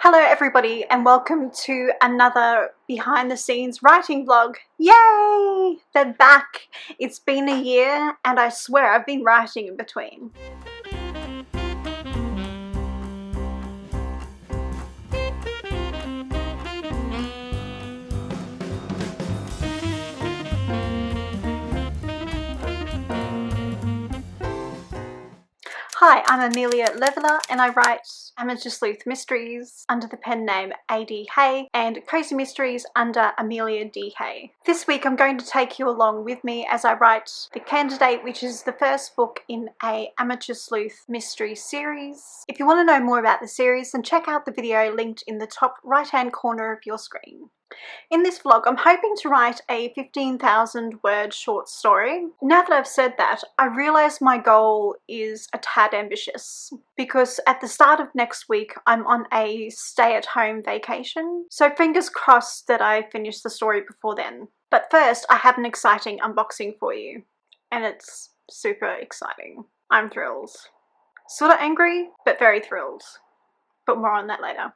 Hello everybody and welcome to another behind the scenes writing vlog. Yay! They're back! It's been a year and I swear I've been writing in between. Hi, I'm Amelia Leveler and I write Amateur Sleuth Mysteries under the pen name A.D. Hay and Crazy Mysteries under Amelia D. Hay. This week I'm going to take you along with me as I write The Candidate, which is the first book in a Amateur Sleuth mystery series. If you want to know more about the series, then check out the video linked in the top right hand corner of your screen. In this vlog, I'm hoping to write a 15,000 word short story. Now that I've said that, I realise my goal is a tad ambitious because at the start of next week, I'm on a stay-at-home vacation. So fingers crossed that I finish the story before then. But first, I have an exciting unboxing for you. And it's super exciting. I'm thrilled. Sort of angry, but very thrilled. But more on that later.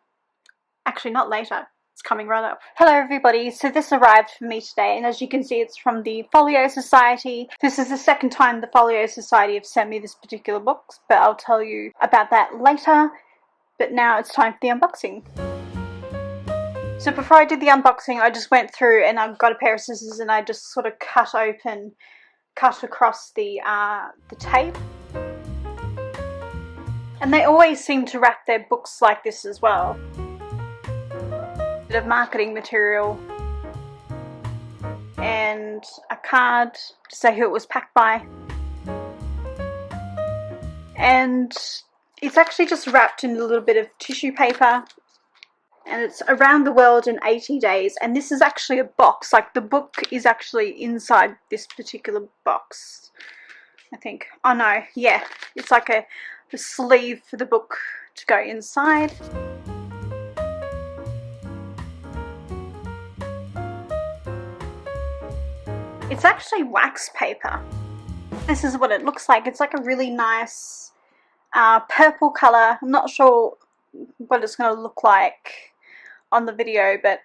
Actually, not later. It's coming right up. Hello everybody, so this arrived for me today and as you can see it's from the Folio Society. This is the second time the Folio Society have sent me this particular book, but I'll tell you about that later. But now it's time for the unboxing. So before I did the unboxing I just went through and I got a pair of scissors and I just sort of cut across the tape. And they always seem to wrap their books like this as well. Of marketing material and a card to say who it was packed by, and it's actually just wrapped in a little bit of tissue paper and it's around the world in 80 days, and this is actually a box, like the book is actually inside this particular box, I think. Oh no, yeah, it's like a sleeve for the book to go inside. It's actually wax paper. This is what it looks like. It's like a really nice purple colour. I'm not sure what it's going to look like on the video, but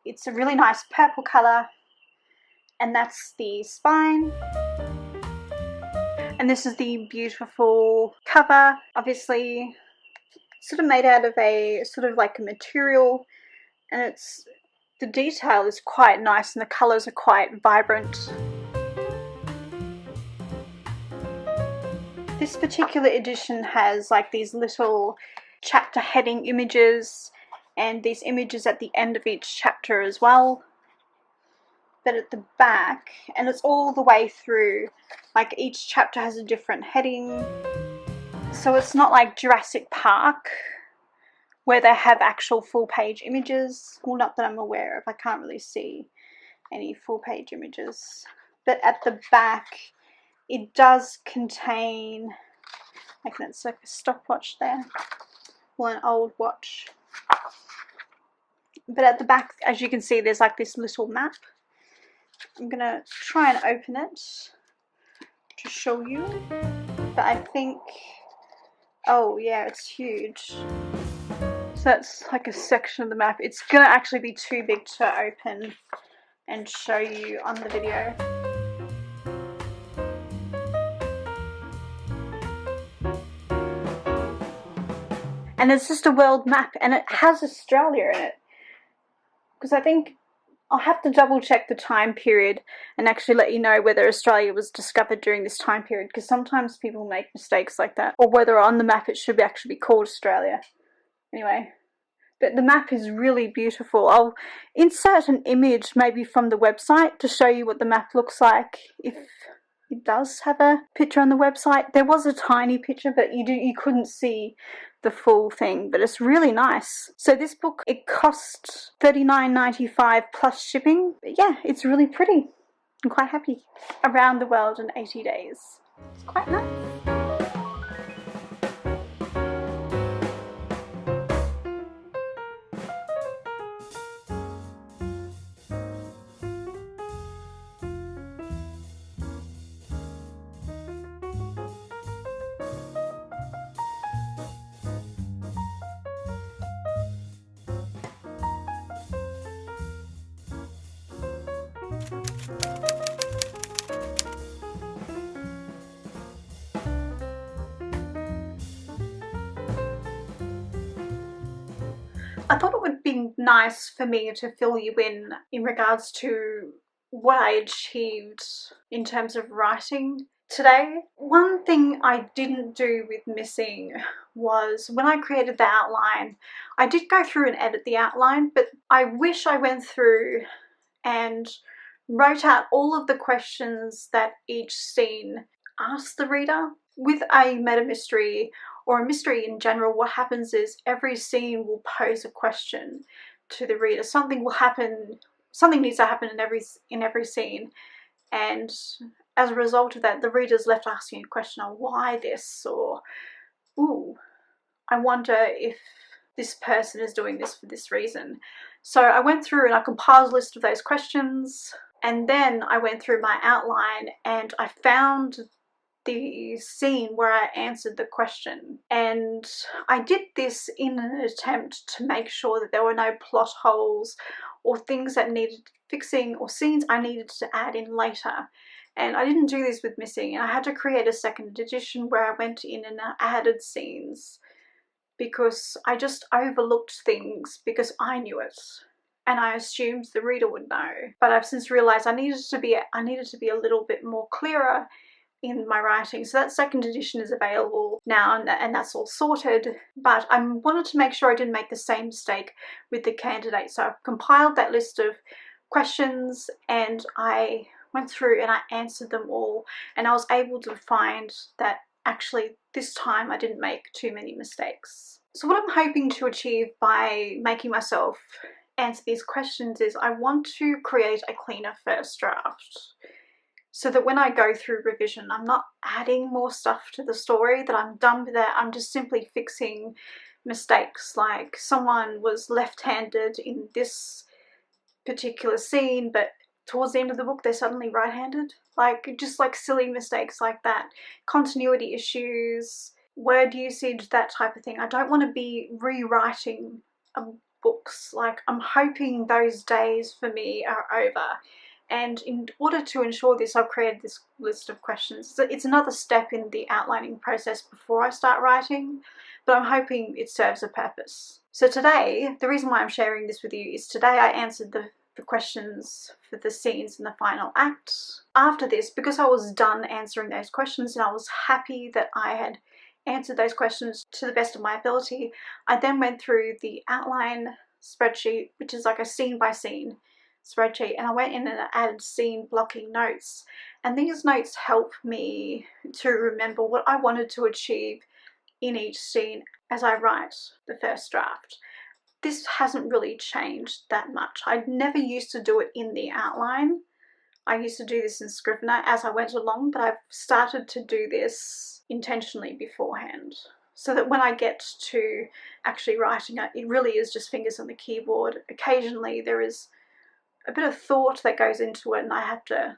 it's a really nice purple colour. And that's the spine. And this is the beautiful cover. Obviously, sort of made out of a sort of like a material, and the detail is quite nice and the colours are quite vibrant. This particular edition has like these little chapter heading images and these images at the end of each chapter as well. But at the back, and it's all the way through, like each chapter has a different heading. So it's not like Jurassic Park, where they have actual full page images. Well, not that I'm aware of. I can't really see any full page images. But at the back, it does contain, like that's like a stopwatch there, or an old watch. But at the back, as you can see, there's like this little map. I'm going to try and open it to show you. But I think, oh yeah, it's huge. So that's like a section of the map. It's going to actually be too big to open and show you on the video. And it's just a world map and it has Australia in it. Because I think I'll have to double check the time period and actually let you know whether Australia was discovered during this time period, because sometimes people make mistakes like that, or whether on the map it should actually be called Australia. Anyway, but the map is really beautiful. I'll insert an image maybe from the website to show you what the map looks like, if it does have a picture on the website. There was a tiny picture, but you couldn't see the full thing, but it's really nice. So this book, it cost $39.95 plus shipping. But yeah, it's really pretty. I'm quite happy. Around the World in 80 Days. It's quite nice. I thought it would be nice for me to fill you in regards to what I achieved in terms of writing today. One thing I didn't do with Missing was when I created the outline, I did go through and edit the outline, but I wish I went through and wrote out all of the questions that each scene asks the reader. With a meta mystery or a mystery in general, what happens is every scene will pose a question to the reader. Something will happen, something needs to happen in every scene, and as a result of that, the reader's left asking a question of why this, or ooh, I wonder if this person is doing this for this reason. So I went through and I compiled a list of those questions, and then I went through my outline and I found the scene where I answered the question. And I did this in an attempt to make sure that there were no plot holes or things that needed fixing or scenes I needed to add in later. And I didn't do this with Missing, and I had to create a second edition where I went in and added scenes because I just overlooked things because I knew it and I assumed the reader would know. But I've since realised I needed to be a little bit more clearer in my writing. So that second edition is available now, and that's all sorted. But I wanted to make sure I didn't make the same mistake with the candidate. So I've compiled that list of questions and I went through and I answered them all, and I was able to find that actually this time I didn't make too many mistakes. So what I'm hoping to achieve by making myself answer these questions is I want to create a cleaner first draft, so that when I go through revision, I'm not adding more stuff to the story, that I'm done with that. I'm just simply fixing mistakes, like someone was left-handed in this particular scene, but towards the end of the book they're suddenly right-handed. Just like silly mistakes like that. Continuity issues, word usage, that type of thing. I don't want to be rewriting books. I'm hoping those days for me are over. And in order to ensure this, I've created this list of questions. So it's another step in the outlining process before I start writing, but I'm hoping it serves a purpose. So today, the reason why I'm sharing this with you is today I answered the questions for the scenes in the final act. After this, because I was done answering those questions and I was happy that I had answered those questions to the best of my ability, I then went through the outline spreadsheet, which is like a scene by scene spreadsheet, and I went in and added scene blocking notes, and these notes help me to remember what I wanted to achieve in each scene as I write the first draft. This hasn't really changed that much. I never used to do it in the outline. I used to do this in Scrivener as I went along, but I've started to do this intentionally beforehand, so that when I get to actually writing it really is just fingers on the keyboard. Occasionally there is a bit of thought that goes into it and I have to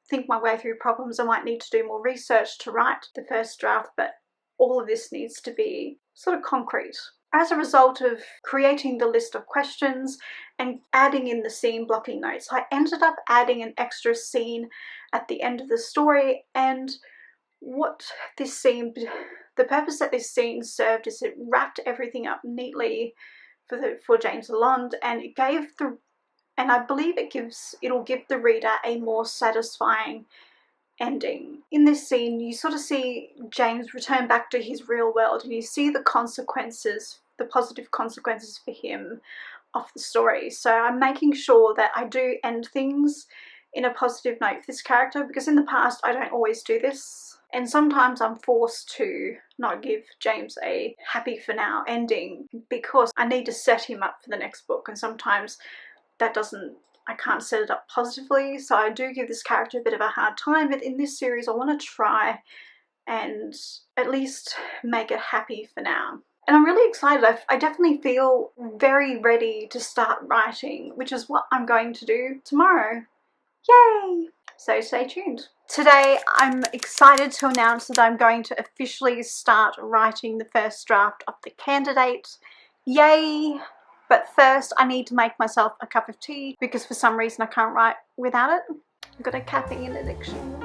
think my way through problems. I might need to do more research to write the first draft, but all of this needs to be sort of concrete. As a result of creating the list of questions and adding in the scene blocking notes, I ended up adding an extra scene at the end of the story, and what this scene, the purpose that this scene served is it wrapped everything up neatly for James Lalonde, and it gave and I believe it'll give the reader a more satisfying ending. In this scene, you sort of see James return back to his real world, and you see the consequences, the positive consequences for him of the story. So I'm making sure that I do end things in a positive note for this character, because in the past I don't always do this, and sometimes I'm forced to not give James a happy for now ending because I need to set him up for the next book, and sometimes I can't set it up positively, so I do give this character a bit of a hard time. But in this series I want to try and at least make it happy for now. And I'm really excited. I definitely feel very ready to start writing, which is what I'm going to do tomorrow. Yay! So stay tuned. Today I'm excited to announce that I'm going to officially start writing the first draft of The Candidate. Yay! But first I need to make myself a cup of tea because for some reason I can't write without it. I've got a caffeine addiction.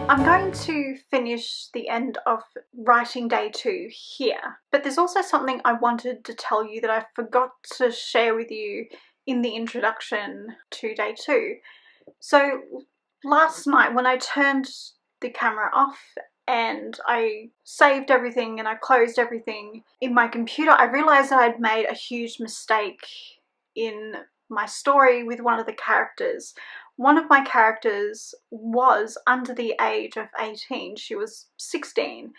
I'm going to finish the end of writing day 2 here, but there's also something I wanted to tell you that I forgot to share with you in the introduction to day 2. So last night when I turned the camera off and I saved everything and I closed everything in my computer, I realized that I'd made a huge mistake in my story with one of the characters. One of my characters was under the age of 18. She was 16.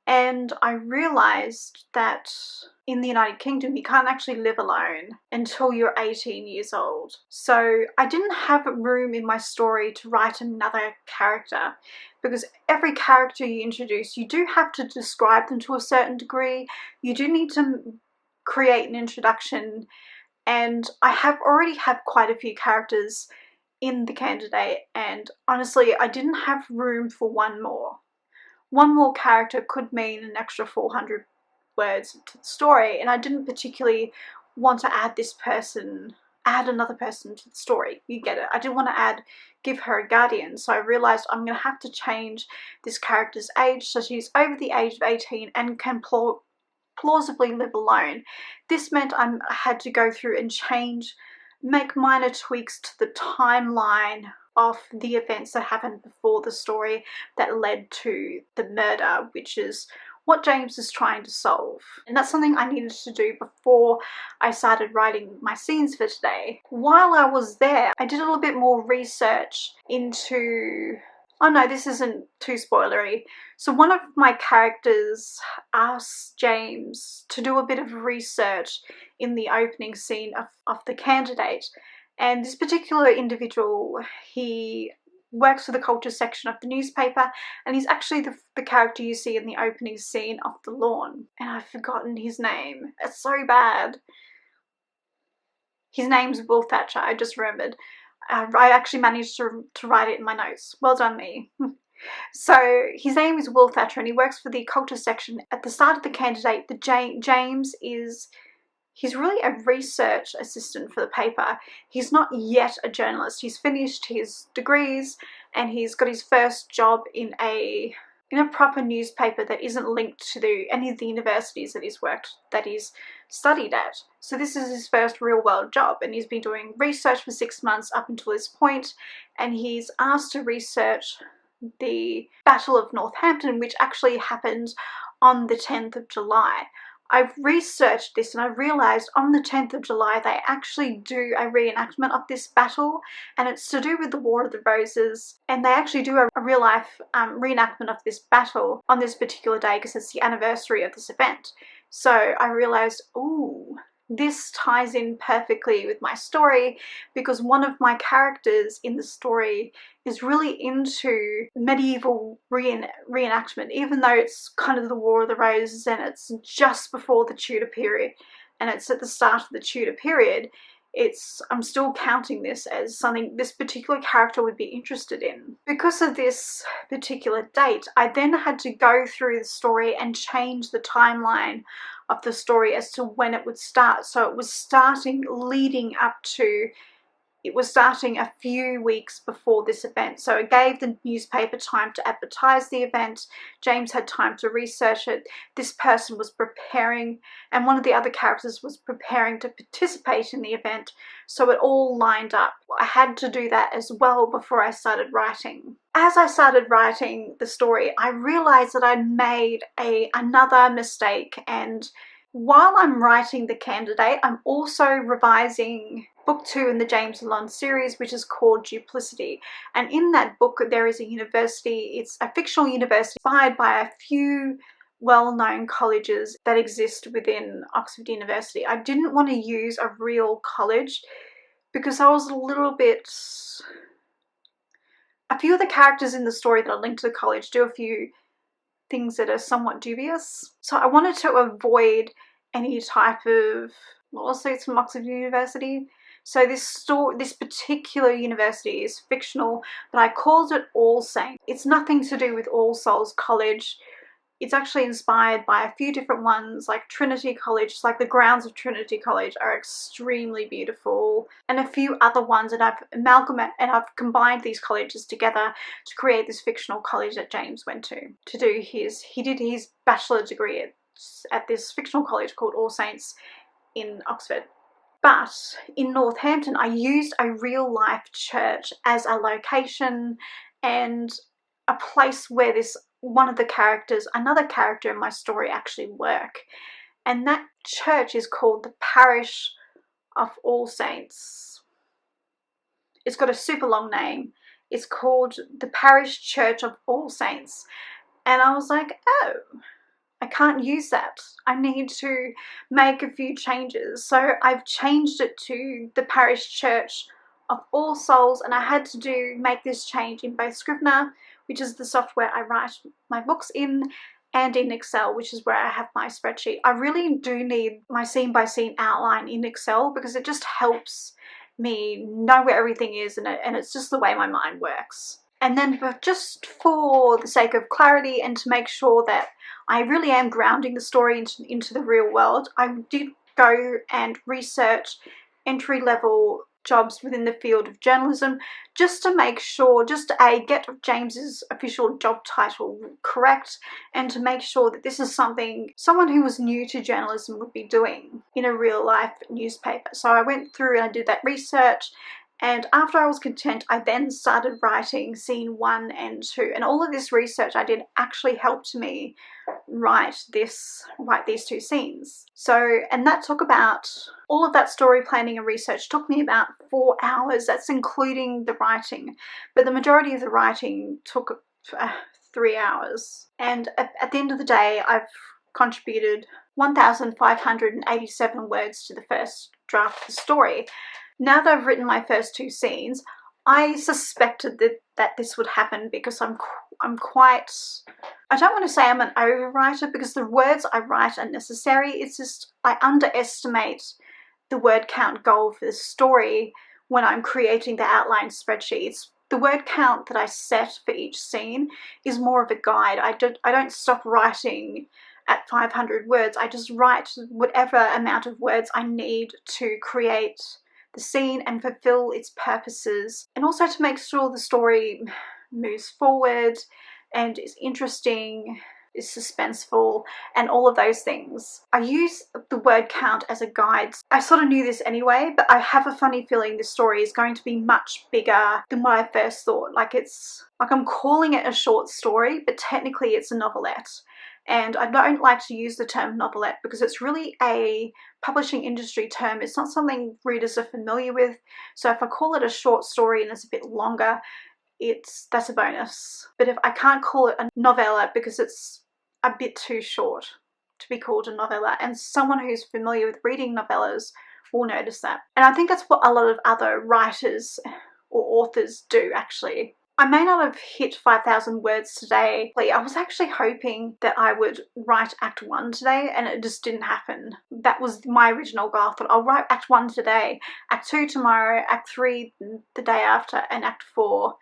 And I realised that in the United Kingdom you can't actually live alone until you're 18 years old. So I didn't have room in my story to write another character, because every character you introduce, you do have to describe them to a certain degree. You do need to create an introduction, and I already have quite a few characters in the candidate, and honestly I didn't have room for one more. One more character could mean an extra 400 words to the story, and I didn't particularly want to add another person to the story. You get it. I didn't want to give her a guardian, so I realised I'm going to have to change this character's age so she's over the age of 18 and can plausibly live alone. This meant I had to go through and make minor tweaks to the timeline of the events that happened before the story that led to the murder, which is what James is trying to solve. And that's something I needed to do before I started writing my scenes for today. While I was there, I did a little bit more research into... Oh no, this isn't too spoilery. So one of my characters asked James to do a bit of research in the opening scene of the candidate. And this particular individual, he works for the culture section of the newspaper, and he's actually the character you see in the opening scene of The Lawn. And I've forgotten his name. It's so bad. His name's Will Thatcher, I just remembered. I actually managed to write it in my notes. Well done me. So his name is Will Thatcher, and he works for the culture section. At the start of the candidate, James he's really a research assistant for the paper. He's not yet a journalist. He's finished his degrees and he's got his first job in a proper newspaper that isn't linked to any of the universities that he's studied at. So this is his first real world job, and he's been doing research for 6 months up until this point, and he's asked to research the Battle of Northampton, which actually happened on the 10th of July. I've researched this and I realised on the 10th of July they actually do a reenactment of this battle, and it's to do with the War of the Roses, and they actually do a real life reenactment of this battle on this particular day because it's the anniversary of this event. So I realised, ooh, this ties in perfectly with my story, because one of my characters in the story is really into medieval reenactment, even though it's kind of the War of the Roses and it's just before the Tudor period and it's at the start of the Tudor period. I'm still counting this as something this particular character would be interested in. Because of this particular date, I then had to go through the story and change the timeline of the story as to when it would start. So it was starting a few weeks before this event. So it gave the newspaper time to advertise the event. James had time to research it. This person was preparing, and one of the other characters was preparing to participate in the event. So it all lined up. I had to do that as well before I started writing. As I started writing the story, I realized that I'd made another mistake, and while I'm writing the candidate, I'm also revising book 2 in the James Alon series, which is called Duplicity. And in that book there is a university. It's a fictional university inspired by a few well-known colleges that exist within Oxford University. I didn't want to use a real college because I was a few of the characters in the story that are linked to the college do a few things that are somewhat dubious. So I wanted to avoid any type of lawsuits from Oxford University. So this particular university is fictional, but I called it All Saints. It's nothing to do with All Souls College, it's actually inspired by a few different ones, like Trinity College, like the grounds of Trinity College are extremely beautiful, and a few other ones, and I've combined these colleges together to create this fictional college that James went to do he did his bachelor degree at this fictional college called All Saints in Oxford. But in Northampton, I used a real life church as a location and a place where another character in my story actually work. And that church is called the Parish of All Saints. It's got a super long name. It's called the Parish Church of All Saints. And I was like, oh, I can't use that. I need to make a few changes. So I've changed it to the Parish Church of All Souls, and I had to make this change in both Scrivener, which is the software I write my books in, and in Excel, which is where I have my spreadsheet. I really do need my scene-by-scene outline in Excel because it just helps me know where everything is, and it's just the way my mind works. And then just for the sake of clarity and to make sure that I really am grounding the story into the real world, I did go and research entry-level jobs within the field of journalism just to make sure, just to get James's official job title correct, and to make sure that this is something someone who was new to journalism would be doing in a real life newspaper. So I went through and I did that research, and after I was content, I then started writing scene 1 and 2, and all of this research I did actually helped me write these 2 scenes. So, and that took about, all of that story planning and research took me about 4 hours. That's including the writing, but the majority of the writing took 3 hours. And at the end of the day, I've contributed 1,587 words to the first draft of the story. Now that I've written my first 2 scenes, I suspected that this would happen because I'm quite, I don't want to say I'm an overwriter because the words I write are necessary. It's just I underestimate the word count goal for the story when I'm creating the outline spreadsheets. The word count that I set for each scene is more of a guide. I don't stop writing at 500 words. I just write whatever amount of words I need to create the scene and fulfill its purposes, and also to make sure the story moves forward and is interesting, is suspenseful, and all of those things. I use the word count as a guide. I sort of knew this anyway, but I have a funny feeling this story is going to be much bigger than what I first thought. Like I'm calling it a short story, but technically it's a novelette. And I don't like to use the term novelette because it's really a publishing industry term. It's not something readers are familiar with. So if I call it a short story and it's a bit longer, that's a bonus. But if I can't call it a novella because it's a bit too short to be called a novella, and someone who's familiar with reading novellas will notice that. And I think that's what a lot of other writers or authors do, actually. I may not have hit 5,000 words today. I was actually hoping that I would write Act 1 today, and it just didn't happen. That was my original goal. I thought I'll write Act 1 today, Act 2 tomorrow, Act 3 the day after, and Act 4,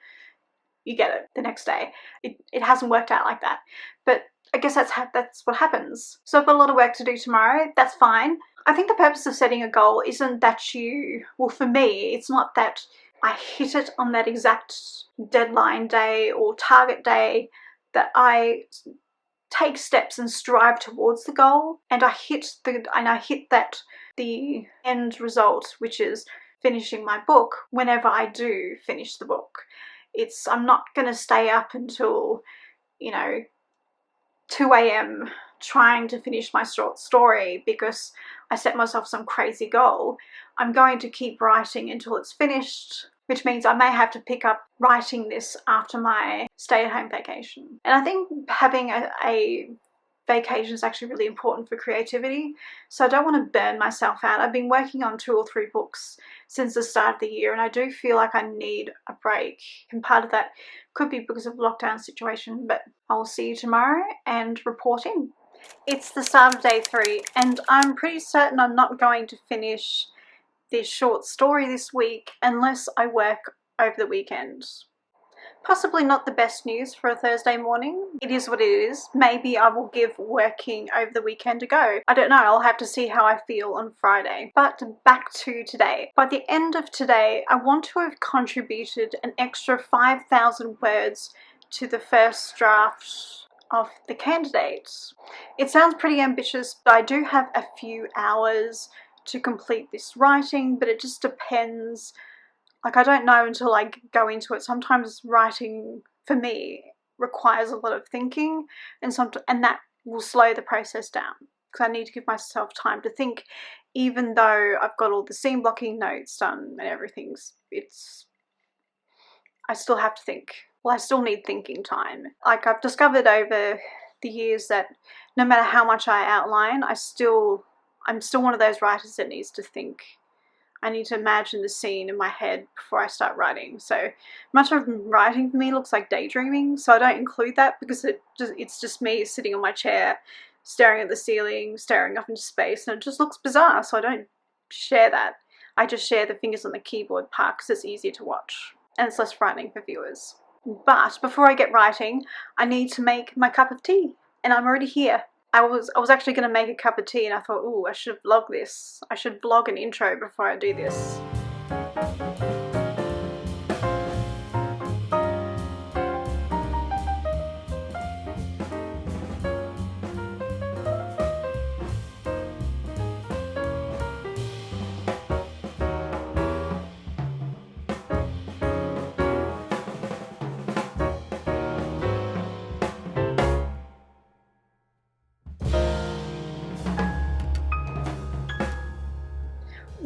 you get it, the next day. It hasn't worked out like that, but I guess that's what happens. So I've got a lot of work to do tomorrow. That's fine. I think the purpose of setting a goal isn't that well, for me, it's not that I hit it on that exact deadline day or target day, that I take steps and strive towards the goal, and I hit the end result, which is finishing my book, whenever I do finish the book. I'm not going to stay up until 2 a.m. trying to finish my short story because I set myself some crazy goal. I'm going to keep writing until it's finished, which means I may have to pick up writing this after my stay-at-home vacation. And I think having a vacation is actually really important for creativity, so I don't want to burn myself out. I've been working on 2 or 3 books since the start of the year, and I do feel like I need a break, and part of that could be because of the lockdown situation, but I'll see you tomorrow and report in. It's the start of day 3, and I'm pretty certain I'm not going to finish this short story this week unless I work over the weekend. Possibly not the best news for a Thursday morning. It is what it is. Maybe I will give working over the weekend a go. I don't know, I'll have to see how I feel on Friday. But back to today. By the end of today, I want to have contributed an extra 5,000 words to the first draft of the candidates. It sounds pretty ambitious, but I do have a few hours to complete this writing, but it just depends. Like, I don't know until I go into it. Sometimes writing, for me, requires a lot of thinking, and that will slow the process down, because I need to give myself time to think, even though I've got all the scene blocking notes done and everything. I still have to think. Well, I still need thinking time. Like, I've discovered over the years that no matter how much I outline, I'm still one of those writers that needs to think. I need to imagine the scene in my head before I start writing. So much of writing for me looks like daydreaming, so I don't include that because it's just me sitting on my chair, staring at the ceiling, staring up into space, and it just looks bizarre, so I don't share that. I just share the fingers on the keyboard part because it's easier to watch and it's less frightening for viewers. But before I get writing, I need to make my cup of tea, and I'm already here. I was actually going to make a cup of tea, and I thought, ooh, I should vlog this. I should vlog an intro before I do this.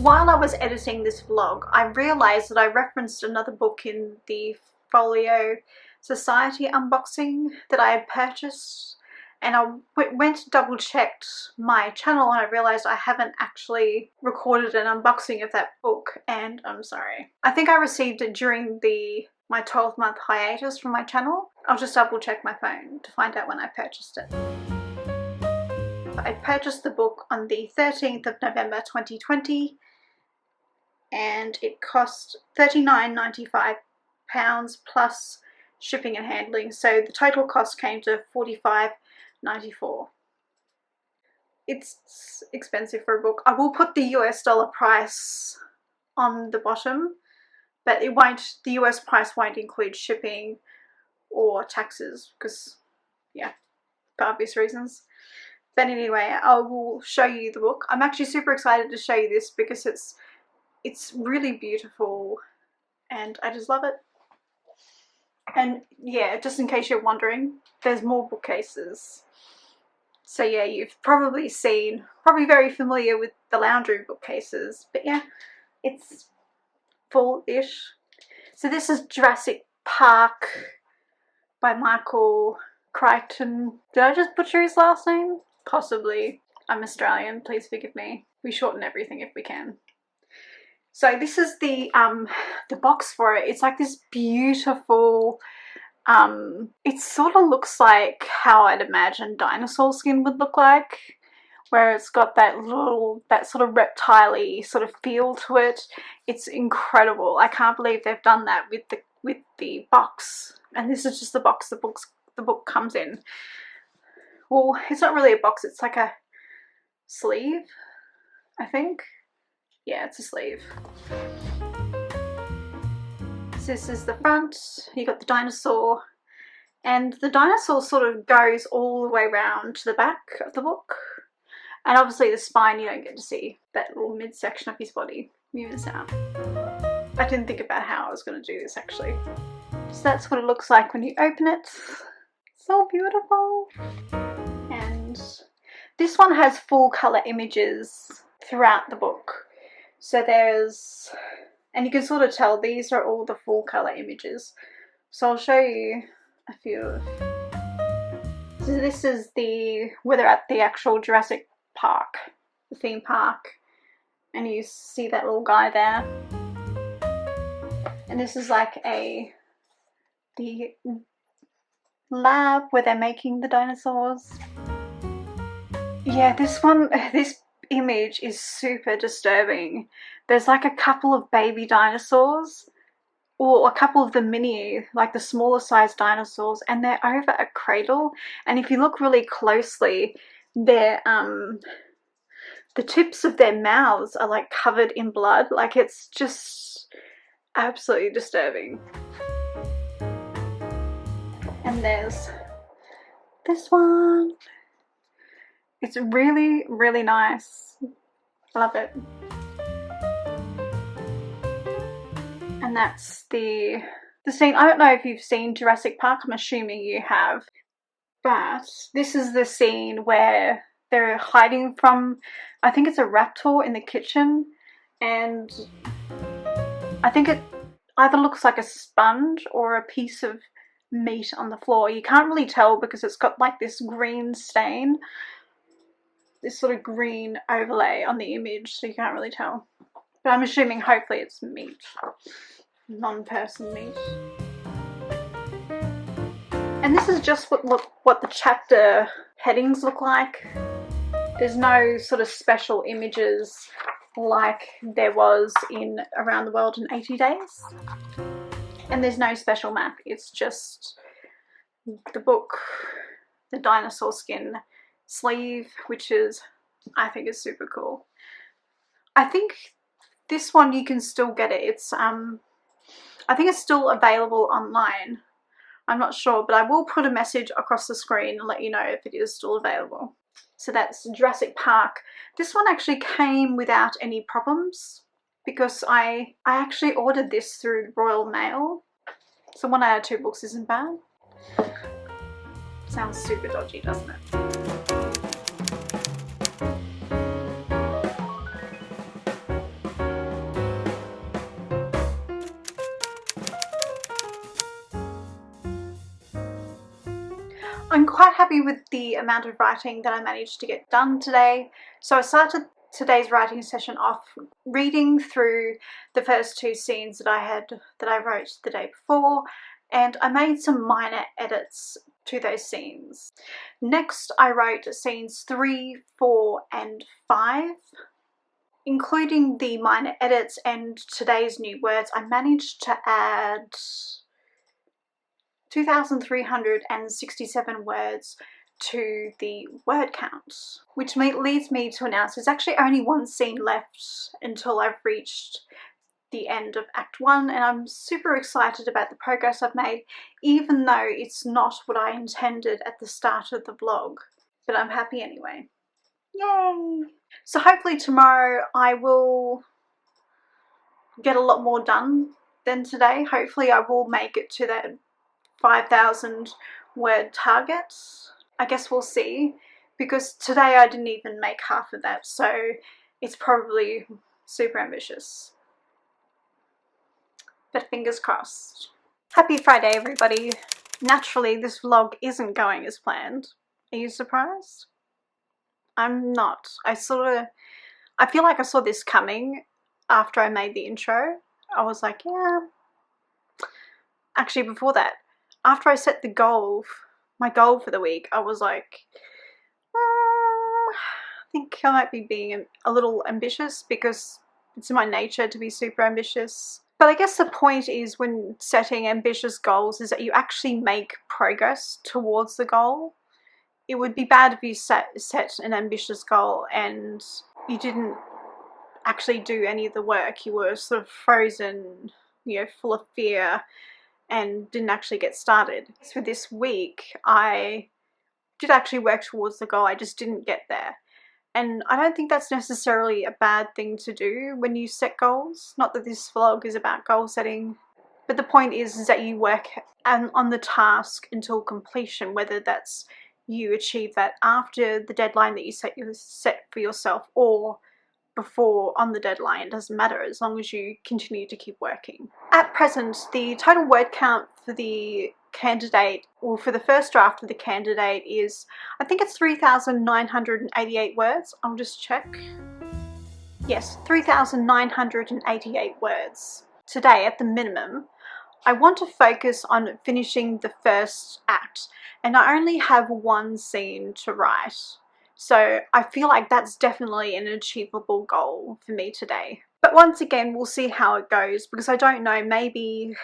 While I was editing this vlog, I realised that I referenced another book in the Folio Society unboxing that I had purchased, and I went to double checked my channel, and I realised I haven't actually recorded an unboxing of that book, and I'm sorry. I think I received it during my 12-month hiatus from my channel. I'll just double check my phone to find out when I purchased it. I purchased the book on the 13th of November 2020, and it cost £39.95 plus shipping and handling, so the total cost came to $45.94. It's expensive for a book. I will put the US dollar price on the bottom, but the US price won't include shipping or taxes, because, yeah, for obvious reasons. But anyway, I will show you the book. I'm actually super excited to show you this because it's really beautiful and I just love it. And yeah, just in case you're wondering, there's more bookcases. So yeah, you've probably very familiar with the lounge room bookcases, but yeah, it's full-ish. So this is Jurassic Park by Michael Crichton. Did I just butcher his last name? Possibly. I'm Australian, please forgive me. We shorten everything if we can. So this is the box for it. It's like this beautiful, it sort of looks like how I'd imagine dinosaur skin would look like, where it's got that sort of reptile-y sort of feel to it. It's incredible. I can't believe they've done that with the box. And this is just the box the book comes in. Well, it's not really a box, it's like a sleeve, I think. Yeah, it's a sleeve. So this is the front. You got the dinosaur, and the dinosaur sort of goes all the way around to the back of the book. And obviously the spine, you don't get to see that little midsection of his body. You miss out. I didn't think about how I was going to do this actually. So that's what it looks like when you open it. So beautiful. And this one has full colour images throughout the book. So and you can sort of tell these are all the full colour images. So I'll show you a few. So this is where they're at the actual Jurassic Park, the theme park, and you see that little guy there. And this is like the lab where they're making the dinosaurs. Yeah, this image is super disturbing. There's like a couple of baby dinosaurs or a couple of the mini, like the smaller size dinosaurs, and they're over a cradle, and if you look really closely, they're the tips of their mouths are like covered in blood. Like, it's just absolutely disturbing. And there's this one. It's really, really nice. Love it. And that's the scene. I don't know if you've seen Jurassic Park, I'm assuming you have, but this is the scene where they're hiding from, I think it's a raptor in the kitchen, and I think it either looks like a sponge or a piece of meat on the floor. You can't really tell because it's got like this green stain, this sort of green overlay on the image, so you can't really tell. But I'm assuming hopefully it's meat, non-person meat. And this is just what the chapter headings look like. There's no sort of special images like there was in Around the World in 80 Days. And there's no special map, it's just the book, the dinosaur skin sleeve, which is, I think, is super cool. I think this one you can still get it. It's I think it's still available online. I'm not sure, but I will put a message across the screen and let you know if it is still available. So that's Jurassic Park. This one actually came without any problems because I actually ordered this through Royal Mail. So 1 out of 2 books isn't bad. Sounds super dodgy, doesn't it? I'm quite happy with the amount of writing that I managed to get done today. So I started today's writing session off reading through the first 2 scenes that I wrote the day before, and I made some minor edits to those scenes. Next, I wrote scenes 3, 4 and 5. Including the minor edits and today's new words, I managed to add 2,367 words to the word count, which leads me to announce there's actually only 1 scene left until I've reached the end of Act 1, and I'm super excited about the progress I've made, even though it's not what I intended at the start of the vlog, but I'm happy anyway. Yay! So hopefully tomorrow I will get a lot more done than today. Hopefully I will make it to that 5,000 word target. I guess we'll see, because today I didn't even make half of that, so it's probably super ambitious. But fingers crossed. Happy Friday, everybody. Naturally, this vlog isn't going as planned. Are you surprised? I'm not. I feel like I saw this coming after I made the intro. I was like, yeah. Actually, before that, after I set my goal for the week, I was like, I think I might be being a little ambitious, because it's in my nature to be super ambitious. But I guess the point is, when setting ambitious goals, is that you actually make progress towards the goal. It would be bad if you set an ambitious goal and you didn't actually do any of the work. You were sort of frozen, you know, full of fear, and didn't actually get started. So this week I did actually work towards the goal, I just didn't get there. And I don't think that's necessarily a bad thing to do when you set goals. Not that this vlog is about goal setting, but the point is that you work on the task until completion, whether that's you achieve that after the deadline that you set for yourself or before on the deadline. It doesn't matter, as long as you continue to keep working. At present, the total word count for the candidate, or for the first draft of the candidate, is, I think it's 3,988 words. I'll just check. Yes, 3,988 words. Today, at the minimum, I want to focus on finishing the first act, and I only have 1 scene to write. So I feel like that's definitely an achievable goal for me today. But once again, we'll see how it goes, because I don't know, maybe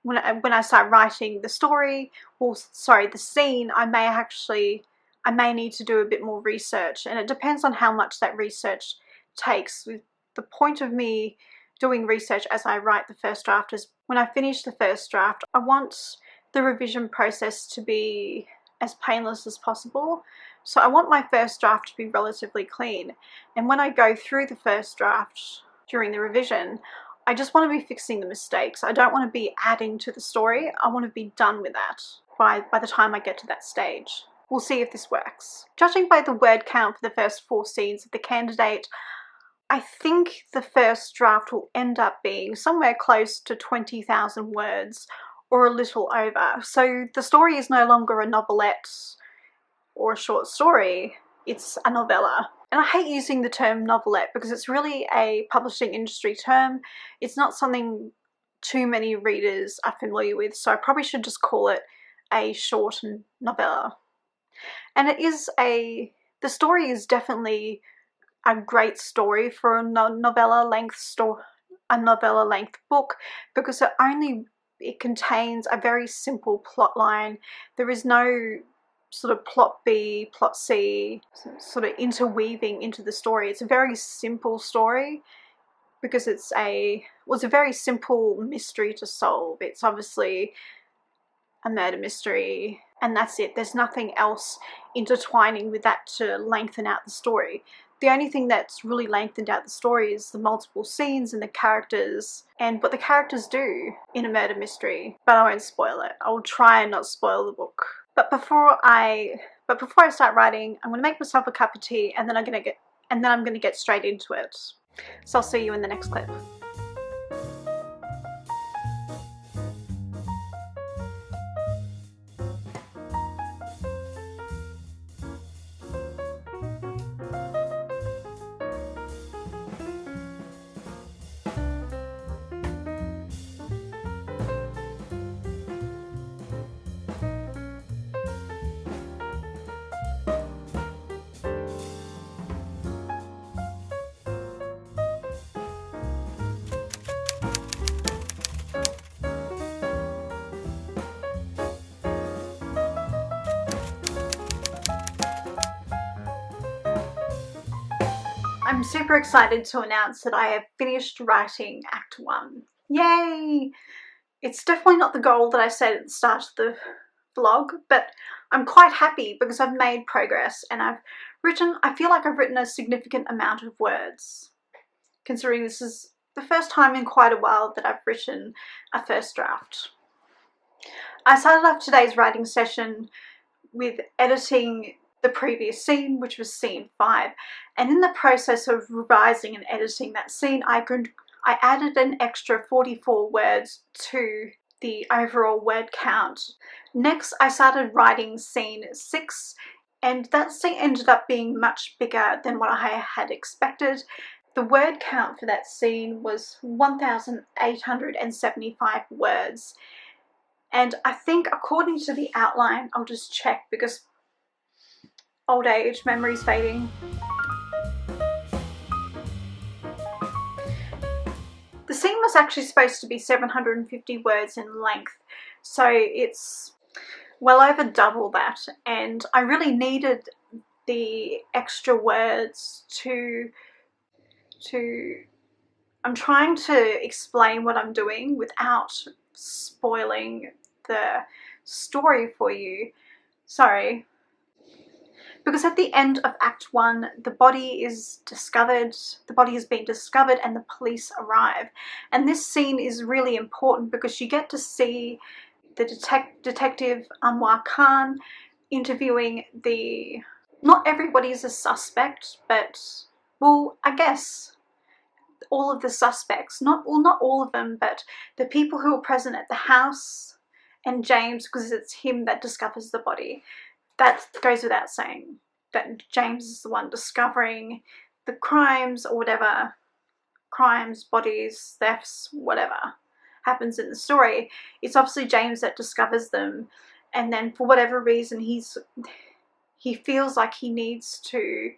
when I start writing the story, or sorry, the scene, I may need to do a bit more research, and it depends on how much that research takes. With the point of me doing research as I write the first draft is when I finish the first draft, I want the revision process to be as painless as possible. So I want my first draft to be relatively clean, and when I go through the first draft during the revision, I just want to be fixing the mistakes. I don't want to be adding to the story. I want to be done with that by the time I get to that stage. We'll see if this works. Judging by the word count for the first 4 scenes of the candidate, I think the first draft will end up being somewhere close to 20,000 words or a little over. So the story is no longer a novelette or a short story, it's a novella. And I hate using the term novelette because it's really a publishing industry term. It's not something too many readers are familiar with, so I probably should just call it a short novella. And the story is definitely a great story for a novella length book, because it contains a very simple plot line. There is no sort of plot B, plot C, sort of interweaving into the story. It's a very simple story because it's a very simple mystery to solve. It's obviously a murder mystery, and that's it. There's nothing else intertwining with that to lengthen out the story. The only thing that's really lengthened out the story is the multiple scenes and the characters and what the characters do in a murder mystery. But I won't spoil it. I'll try and not spoil the book. But before I start writing, I'm going to make myself a cup of tea, and then I'm going to get straight into it. So I'll see you in the next clip. I'm super excited to announce that I have finished writing Act 1. Yay! It's definitely not the goal that I set at the start of the vlog, but I'm quite happy because I've made progress, and I feel like I've written a significant amount of words, considering this is the first time in quite a while that I've written a first draft. I started off today's writing session with editing the previous scene, which was scene 5, and in the process of revising and editing that scene, I added an extra 44 words to the overall word count. Next, I started writing scene 6, and that scene ended up being much bigger than what I had expected. The word count for that scene was 1,875 words, and I think, according to the outline, I'll just check because old age, memory's fading. The scene was actually supposed to be 750 words in length, so it's well over double that, and I really needed the extra words I'm trying to explain what I'm doing without spoiling the story for you. Sorry. Because at the end of Act 1, the body has been discovered and the police arrive. And this scene is really important because you get to see the detective Anwar Khan interviewing not everybody is a suspect, but, well, I guess all of the suspects, not all of them, but the people who were present at the house, and James, because it's him that discovers the body. That goes without saying, that James is the one discovering the crimes or whatever, crimes, bodies, thefts, whatever happens in the story. It's obviously James that discovers them, and then for whatever reason he feels like he needs to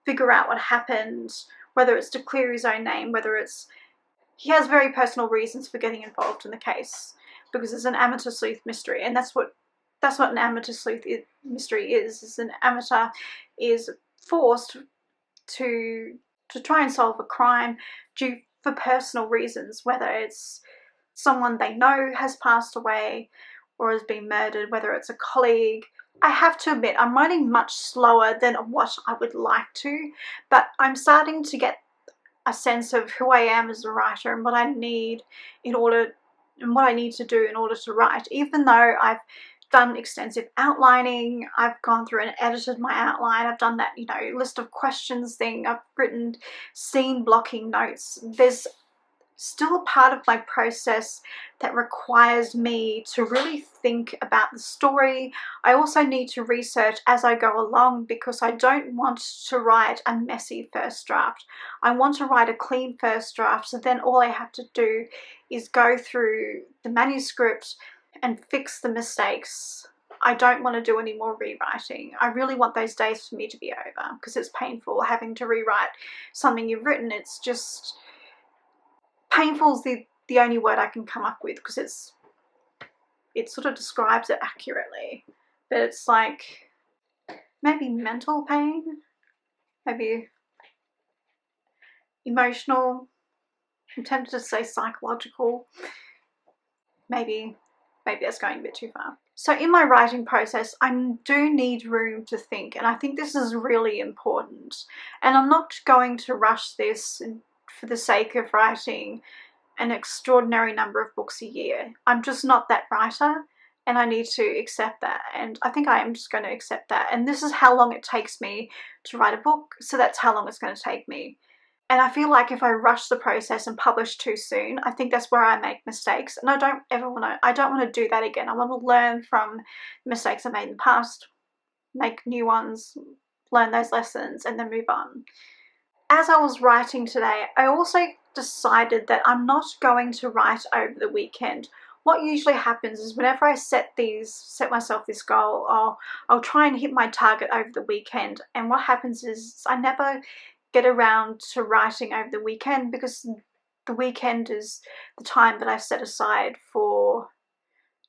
figure out what happened, whether it's to clear his own name, whether it's he has very personal reasons for getting involved in the case, because it's an amateur sleuth mystery, and that's what an amateur sleuth mystery is an amateur is forced to try and solve a crime due for personal reasons, whether it's someone they know has passed away or has been murdered, whether it's a colleague. I have to admit, I'm writing much slower than what I would like to, but I'm starting to get a sense of who I am as a writer and what I need to do in order to write. Even though I've done extensive outlining, I've gone through and edited my outline, I've done that, list of questions thing, I've written scene blocking notes, there's still a part of my process that requires me to really think about the story. I also need to research as I go along, because I don't want to write a messy first draft. I want to write a clean first draft, so then all I have to do is go through the manuscript and fix the mistakes. I don't want to do any more rewriting. I really want those days for me to be over, because it's painful having to rewrite something you've written. It's just painful is the only word I can come up with, because it sort of describes it accurately. But it's like maybe mental pain, maybe emotional, I'm tempted to say psychological, maybe that's going a bit too far. So in my writing process, I do need room to think, and I think this is really important. And I'm not going to rush this for the sake of writing an extraordinary number of books a year. I'm just not that writer, and I need to accept that, and I think I am just going to accept that. And this is how long it takes me to write a book, so that's how long it's going to take me. And I feel like if I rush the process and publish too soon, I think that's where I make mistakes, and I don't want to do that again. I want to learn from the mistakes I made in the past, make new ones, learn those lessons, and then move on. As I was writing today, I also decided that I'm not going to write over the weekend. What usually happens is whenever I set myself this goal, I'll try and hit my target over the weekend, and what happens is I never get around to writing over the weekend, because the weekend is the time that I set aside to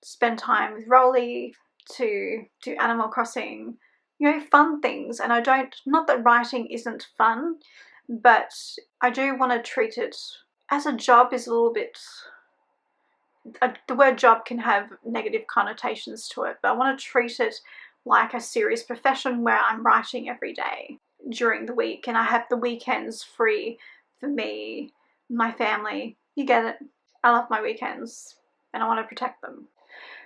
spend time with Rolly, to do Animal Crossing, fun things. And not that writing isn't fun, but I do want to treat it as a job. Is a little bit, the word job can have negative connotations to it, but I want to treat it like a serious profession where I'm writing every day during the week, and I have the weekends free for me, my family. You get it. I love my weekends and I want to protect them.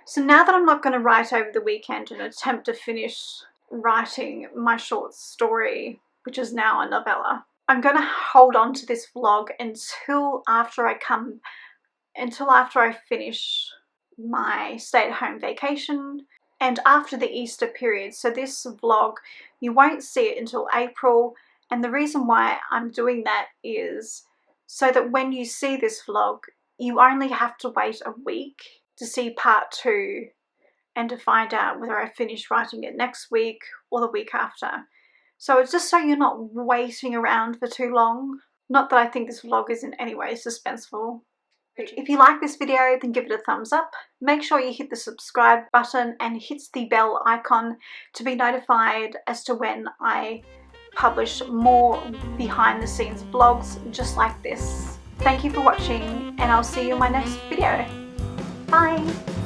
So now that I'm not going to write over the weekend and attempt to finish writing my short story, which is now a novella, I'm going to hold on to this vlog until after I finish my stay-at-home vacation and after the Easter period. So this vlog, you won't see it until April, and the reason why I'm doing that is so that when you see this vlog, you only have to wait a week to see part 2 and to find out whether I finish writing it next week or the week after. So it's just so you're not waiting around for too long. Not that I think this vlog is in any way suspenseful. If you like this video, then give it a thumbs up. Make sure you hit the subscribe button and hit the bell icon to be notified as to when I publish more behind the scenes vlogs just like this. Thank you for watching, and I'll see you in my next video. Bye!